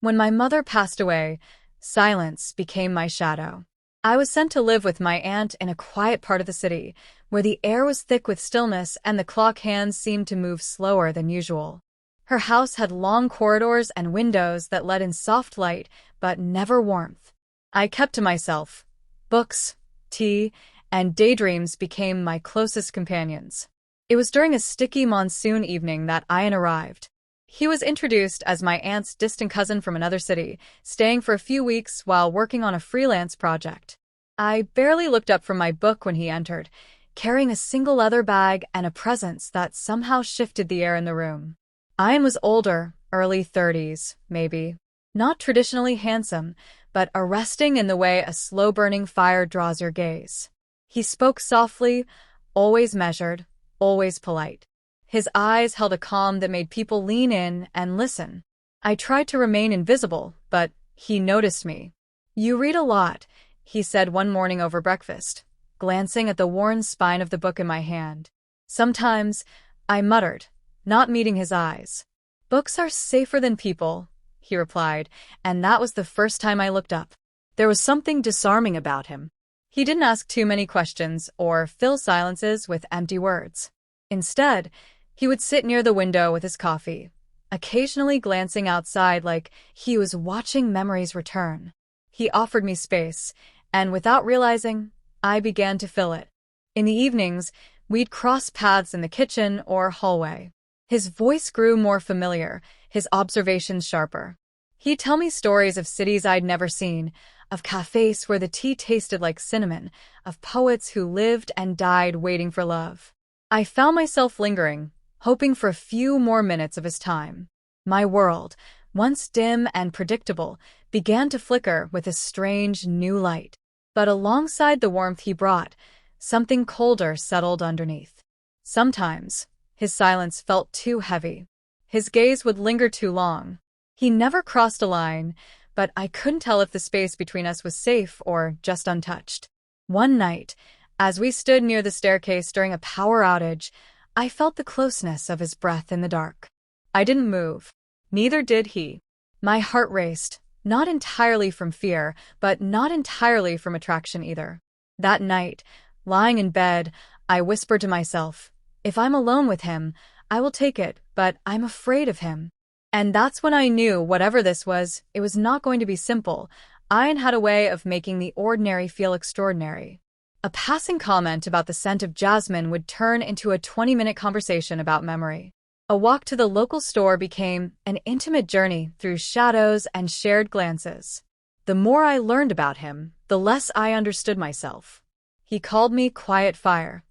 When my mother passed away, silence became my shadow. I was sent to live with my aunt in a quiet part of the city, where the air was thick with stillness and the clock hands seemed to move slower than usual. Her house had long corridors and windows that let in soft light, but never warmth. I kept to myself. Books, tea, and daydreams became my closest companions. It was during a sticky monsoon evening that Ayan arrived. He was introduced as my aunt's distant cousin from another city, staying for a few weeks while working on a freelance project. I barely looked up from my book when he entered, carrying a single leather bag and a presence that somehow shifted the air in the room. Ayan was older, early 30s, maybe. Not traditionally handsome, but arresting in the way a slow-burning fire draws your gaze. He spoke softly, always measured, always polite. His eyes held a calm that made people lean in and listen. I tried to remain invisible, but he noticed me. "You read a lot," he said one morning over breakfast, glancing at the worn spine of the book in my hand. "Sometimes," I muttered, not meeting his eyes. "Books are safer than people," he replied, and that was the first time I looked up. There was something disarming about him. He didn't ask too many questions or fill silences with empty words. Instead, he would sit near the window with his coffee, occasionally glancing outside like he was watching memories return. He offered me space, and without realizing, I began to fill it. In the evenings, we'd cross paths in the kitchen or hallway. His voice grew more familiar, his observations sharper. He'd tell me stories of cities I'd never seen, of cafes where the tea tasted like cinnamon, of poets who lived and died waiting for love. I found myself lingering, hoping for a few more minutes of his time. My world, once dim and predictable, began to flicker with a strange new light. But alongside the warmth he brought, something colder settled underneath. Sometimes, his silence felt too heavy. His gaze would linger too long. He never crossed a line, but I couldn't tell if the space between us was safe or just untouched. One night, as we stood near the staircase during a power outage, I felt the closeness of his breath in the dark. I didn't move. Neither did he. My heart raced, not entirely from fear, but not entirely from attraction either. That night, lying in bed, I whispered to myself, "If I'm alone with him, I will take it, but I'm afraid of him." And that's when I knew whatever this was, it was not going to be simple. Ayan had a way of making the ordinary feel extraordinary. A passing comment about the scent of jasmine would turn into a 20-minute conversation about memory. A walk to the local store became an intimate journey through shadows and shared glances. The more I learned about him, the less I understood myself. He called me Quiet Fire.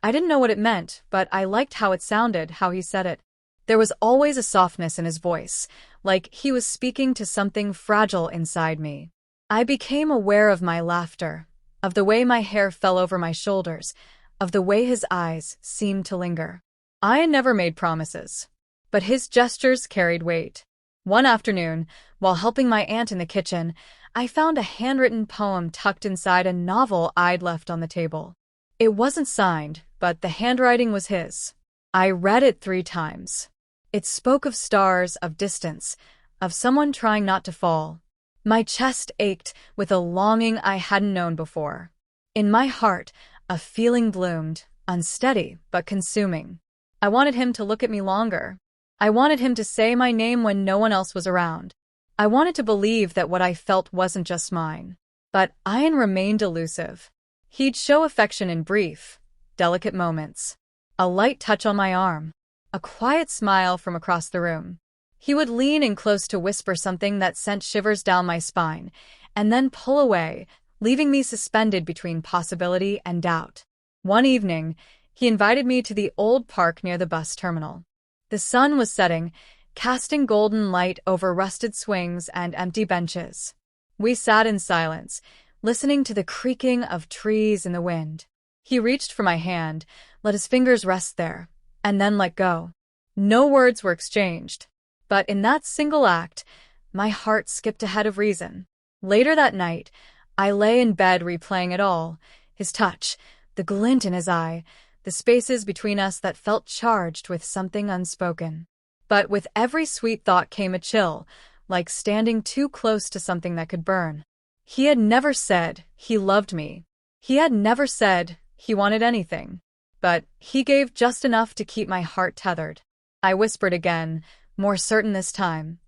I didn't know what it meant, but I liked how it sounded, how he said it. There was always a softness in his voice, like he was speaking to something fragile inside me. I became aware of my laughter, of the way my hair fell over my shoulders, of the way his eyes seemed to linger. I never made promises, but his gestures carried weight. One afternoon, while helping my aunt in the kitchen, I found a handwritten poem tucked inside a novel I'd left on the table. It wasn't signed, but the handwriting was his. I read it 3 times. It spoke of stars, of distance, of someone trying not to fall. My chest ached with a longing I hadn't known before. In my heart, a feeling bloomed, unsteady but consuming. I wanted him to look at me longer. I wanted him to say my name when no one else was around. I wanted to believe that what I felt wasn't just mine. But Ayan remained elusive. He'd show affection in brief, delicate moments. A light touch on my arm. A quiet smile from across the room. He would lean in close to whisper something that sent shivers down my spine, and then pull away, leaving me suspended between possibility and doubt. One evening, he invited me to the old park near the bus terminal. The sun was setting, casting golden light over rusted swings and empty benches. We sat in silence, listening to the creaking of trees in the wind. He reached for my hand, let his fingers rest there, and then let go. No words were exchanged. But in that single act, my heart skipped ahead of reason. Later that night, I lay in bed replaying it all, his touch, the glint in his eye, the spaces between us that felt charged with something unspoken. But with every sweet thought came a chill, like standing too close to something that could burn. He had never said he loved me. He had never said he wanted anything. But he gave just enough to keep my heart tethered. I whispered again, more certain this time.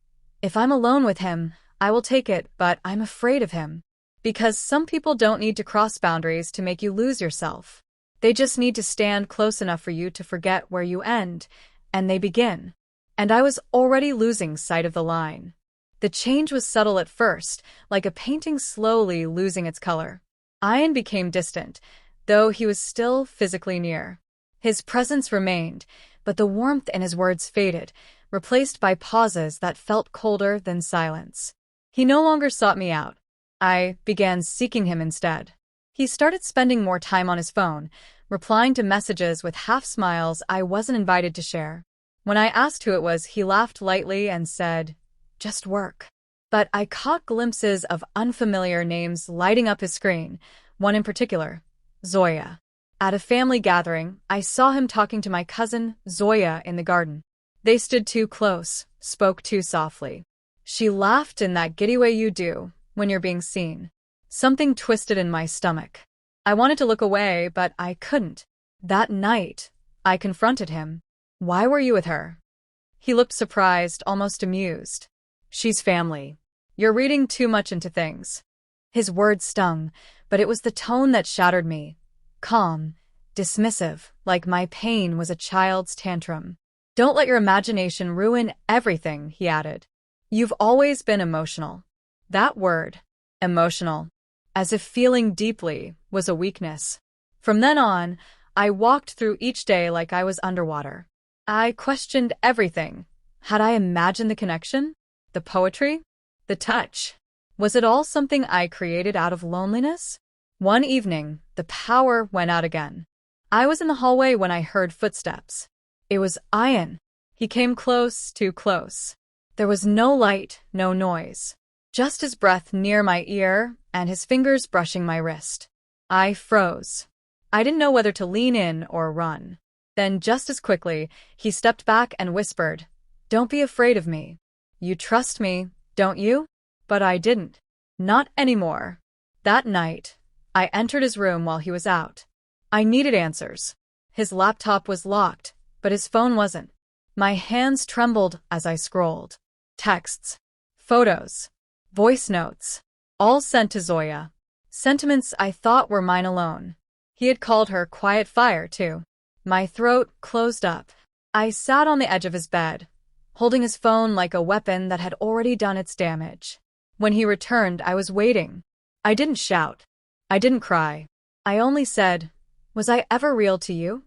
If I'm alone with him, I will take it, but I'm afraid of him. Because some people don't need to cross boundaries to make you lose yourself. They just need to stand close enough for you to forget where you end, and they begin. And I was already losing sight of the line. The change was subtle at first, like a painting slowly losing its color. Ayan became distant, though he was still physically near. His presence remained, but the warmth in his words faded, replaced by pauses that felt colder than silence. He no longer sought me out. I began seeking him instead. He started spending more time on his phone, replying to messages with half-smiles I wasn't invited to share. When I asked who it was, he laughed lightly and said, "Just work." But I caught glimpses of unfamiliar names lighting up his screen, one in particular, Zoya. At a family gathering, I saw him talking to my cousin, Zoya, in the garden. They stood too close, spoke too softly. She laughed in that giddy way you do when you're being seen. Something twisted in my stomach. I wanted to look away, but I couldn't. That night, I confronted him. "Why were you with her?" He looked surprised, almost amused. "She's family. You're reading too much into things." His words stung, but it was the tone that shattered me. Calm, dismissive, like my pain was a child's tantrum. "Don't let your imagination ruin everything," he added. "You've always been emotional." That word, emotional, as if feeling deeply, was a weakness. From then on, I walked through each day like I was underwater. I questioned everything. Had I imagined the connection? The poetry? The touch? Was it all something I created out of loneliness? One evening, the power went out again. I was in the hallway when I heard footsteps. It was Ayan. He came close, too close. There was no light, no noise. Just his breath near my ear and his fingers brushing my wrist. I froze. I didn't know whether to lean in or run. Then, just as quickly, he stepped back and whispered, "Don't be afraid of me. You trust me, don't you?" But I didn't. Not anymore. That night, I entered his room while he was out. I needed answers. His laptop was locked, but his phone wasn't. My hands trembled as I scrolled. Texts, photos, voice notes, all sent to Zoya. Sentiments I thought were mine alone. He had called her quiet fire, too. My throat closed up. I sat on the edge of his bed, holding his phone like a weapon that had already done its damage. When he returned, I was waiting. I didn't shout. I didn't cry. I only said, "Was I ever real to you?"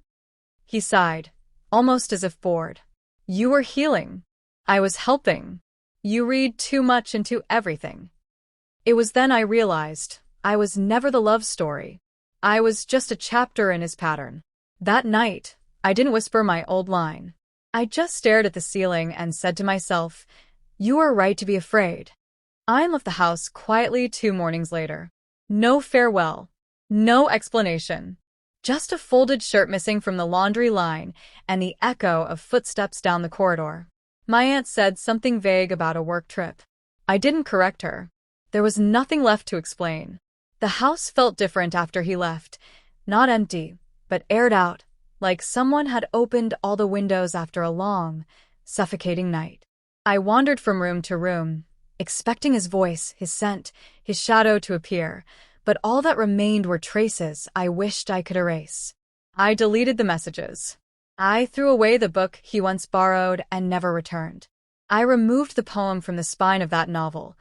He sighed, almost as if bored. "You were healing. I was helping. You read too much into everything." It was then I realized I was never the love story. I was just a chapter in his pattern. That night, I didn't whisper my old line. I just stared at the ceiling and said to myself, "You are right to be afraid." I left the house quietly 2 mornings later. No farewell. No explanation. Just a folded shirt missing from the laundry line and the echo of footsteps down the corridor. My aunt said something vague about a work trip. I didn't correct her. There was nothing left to explain. The house felt different after he left. Not empty, but aired out, like someone had opened all the windows after a long, suffocating night. I wandered from room to room, expecting his voice, his scent, his shadow to appear, but all that remained were traces I wished I could erase. I deleted the messages. I threw away the book he once borrowed and never returned. I removed the poem from the spine of that novel,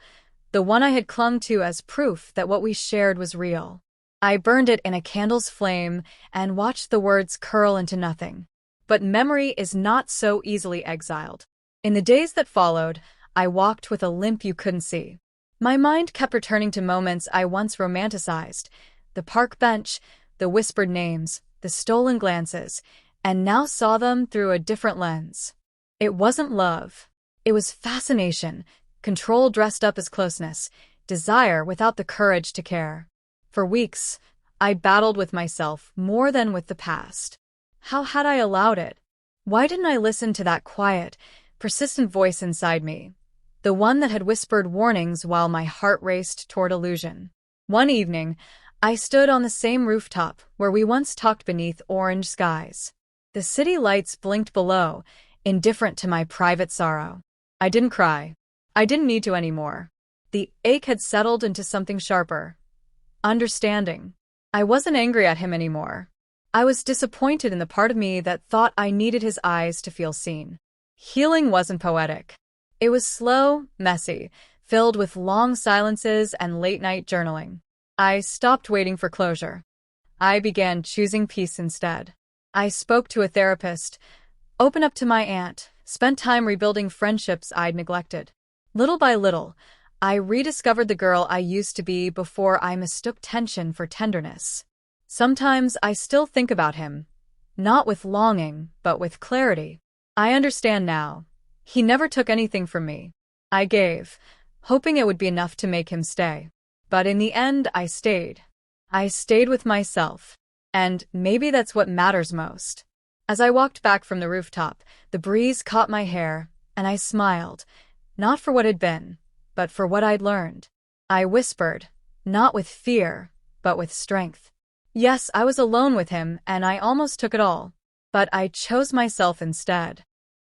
the one I had clung to as proof that what we shared was real. I burned it in a candle's flame and watched the words curl into nothing. But memory is not so easily exiled. In the days that followed, I walked with a limp you couldn't see. My mind kept returning to moments I once romanticized, the park bench, the whispered names, the stolen glances, and now saw them through a different lens. It wasn't love. It was fascination, control dressed up as closeness, desire without the courage to care. For weeks, I battled with myself more than with the past. How had I allowed it? Why didn't I listen to that quiet, persistent voice inside me? the one that had whispered warnings while my heart raced toward illusion. One evening, I stood on the same rooftop where we once talked beneath orange skies. The city lights blinked below, indifferent to my private sorrow. I didn't cry. I didn't need to anymore. The ache had settled into something sharper. Understanding. I wasn't angry at him anymore. I was disappointed in the part of me that thought I needed his eyes to feel seen. Healing wasn't poetic. It was slow, messy, filled with long silences and late-night journaling. I stopped waiting for closure. I began choosing peace instead. I spoke to a therapist, opened up to my aunt, spent time rebuilding friendships I'd neglected. Little by little, I rediscovered the girl I used to be before I mistook tension for tenderness. Sometimes I still think about him, not with longing, but with clarity. I understand now. He never took anything from me. I gave, hoping it would be enough to make him stay. But in the end, I stayed. I stayed with myself. And maybe that's what matters most. As I walked back from the rooftop, the breeze caught my hair, and I smiled, not for what had been, but for what I'd learned. I whispered, not with fear, but with strength. Yes, I was alone with him, and I almost took it all. But I chose myself instead.